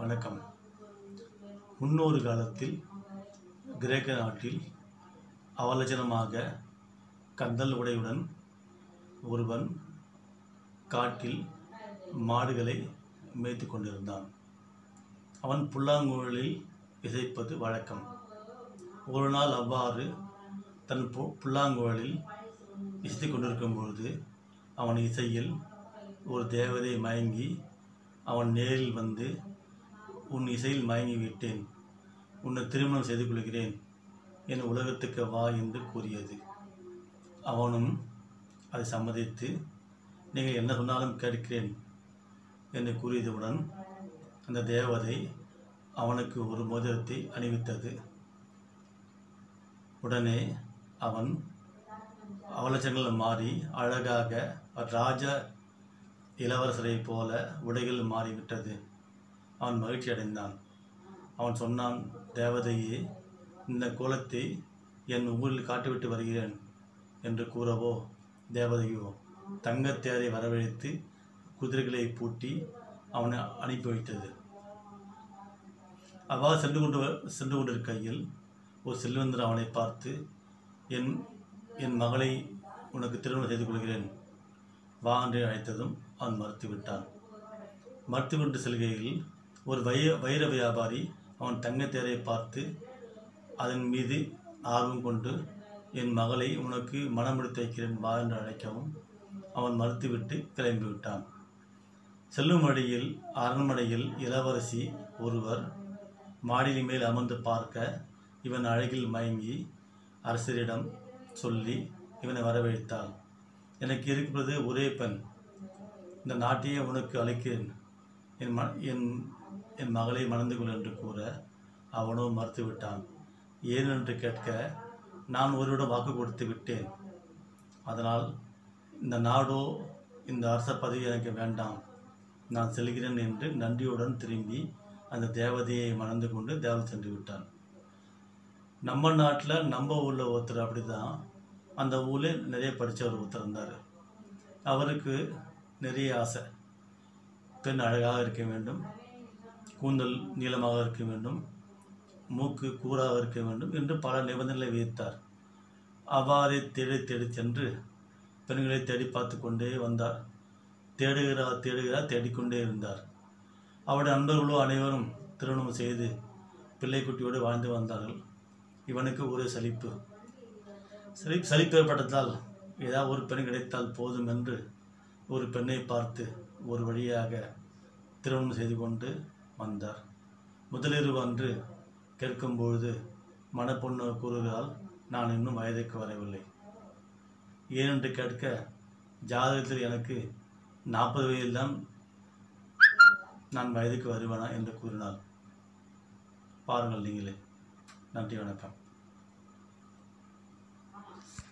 வணக்கம். முன்னொரு காலத்தில் கிரேக்க நாட்டில் அவலட்சணமாக கந்தல் உடையுடன் ஒருவன் காட்டில் மாடுகளை மேய்த்து கொண்டிருந்தான். அவன் புல்லாங்குழலில் இசைப்பது வழக்கம். ஒரு நாள் அவ்வாறு தன் புல்லாங்குழலில் இசைத்து கொண்டிருக்கும் பொழுது அவன் இசையில் ஒரு தேவதை மயங்கி அவன் நேரில் வந்து, உன் இசையில் மயங்கி விட்டேன், உன்னை திருமணம் செய்து கொள்கிறேன், என் உலகத்துக்கு வா என்று கூறியது. அவனும் அதை சம்மதித்து, நீங்கள் என்ன சொன்னாலும் கேட்கிறேன் என்று கூறியதுடன் அந்த தேவதை அவனுக்கு ஒரு மோதிரத்தை அணிவித்தது. உடனே அவன் அவலட்சணங்கள் மாறி அழகாக ராஜ இளவரசரை போல உடைகள் மாறிவிட்டது. அவன் மகிழ்ச்சி அடைந்தான். அவன் சொன்னான், தேவதையே, இந்த கோலத்தை என் ஊரில் காட்டிவிட்டு வருகிறேன் என்று கூறவோ, தேவதையோ தங்கத்தேரை வரவழைத்து குதிரைகளை பூட்டி அவனை அனுப்பி வைத்தது. அவ்வாறு சென்று கொண்டிருக்கையில் ஒரு செல்வந்தர் அவனை பார்த்து, என் மகளை உனக்கு திருமணம் செய்து கொள்கிறேன், வா என்று அழைத்ததும் அவன் மறுத்துவிட்டான். மறுத்துவிட்டு செல்கையில் ஒரு வைர வியாபாரி அவன் தங்கத்தேரை பார்த்து அதன் மீது ஆர்வம் கொண்டு, என் மகளை உனக்கு மணமுடித்து வைக்கிறேன், வா என்று அழைக்கவும் அவன் மறுத்துவிட்டு கிளம்பிவிட்டான். செல்லும் வழியில் அரண்மனையில் இளவரசி ஒருவர் மாடியின் மேல் அமர்ந்து பார்க்க, இவன் அழகில் மயங்கி அரசரிடம் சொல்லி இவனை வரவழைத்தாள். எனக்கு இருக்கிறது ஒரே பெண், இந்த நாட்டையே உனக்கு அளிக்கிறேன், என் மகளை மணந்து கொள் என்று கூற அவனோ மறுத்துவிட்டான். ஏன் என்று கேட்க, நான் ஒருவரிடம் வாக்கு கொடுத்து விட்டேன், அதனால் இந்த நாடோ இந்த அரச பதவி எனக்கு வேண்டாம், நான் செல்கிறேன் என்று நன்றியுடன் திரும்பி அந்த தேவதையை மணந்து கொண்டு தேவதை சென்று விட்டான். நம்ம நாட்டில் நம்ம ஊரில் ஒருத்தர் அப்படி தான். அந்த ஊரில் நிறைய படித்தவர் ஒருத்தர் இருந்தார். அவருக்கு நிறைய ஆசை, பெண் அழகாக இருக்க வேண்டும், கூந்தல் நீளமாக இருக்க வேண்டும், மூக்கு கூராக இருக்க வேண்டும் என்று பல நிபந்தனைகளை விதித்தார். அவ்வாறே தேடி சென்று பெண்களை தேடி பார்த்து கொண்டே வந்தார். தேடுகிறார் தேடிக்கொண்டே இருந்தார். அவருடைய நண்பர்களோ அனைவரும் திருமணம் செய்து பிள்ளைக்குட்டியோடு வாழ்ந்து வந்தார்கள். இவனுக்கு ஒரு சலிப்பு ஏற்பட்டதால் ஏதாவது ஒரு பெண் கிடைத்தால் போதும் என்று ஒரு பெண்ணை பார்த்து ஒரு வழியாக திருமணம் செய்து கொண்டு வந்தார். முதலிரவு அன்று கேட்கும்பொழுது மணப்பொண்ணு கூறுகிறாள், நான் இன்னும் வயதுக்கு வரவில்லை. ஏனென்று கேட்க, ஜாதகத்தில் எனக்கு 40 வயதில்தான் நான் வயதுக்கு வருவேனா என்று கூறினாள். பாருங்கள் நீங்களே. நன்றி, வணக்கம்.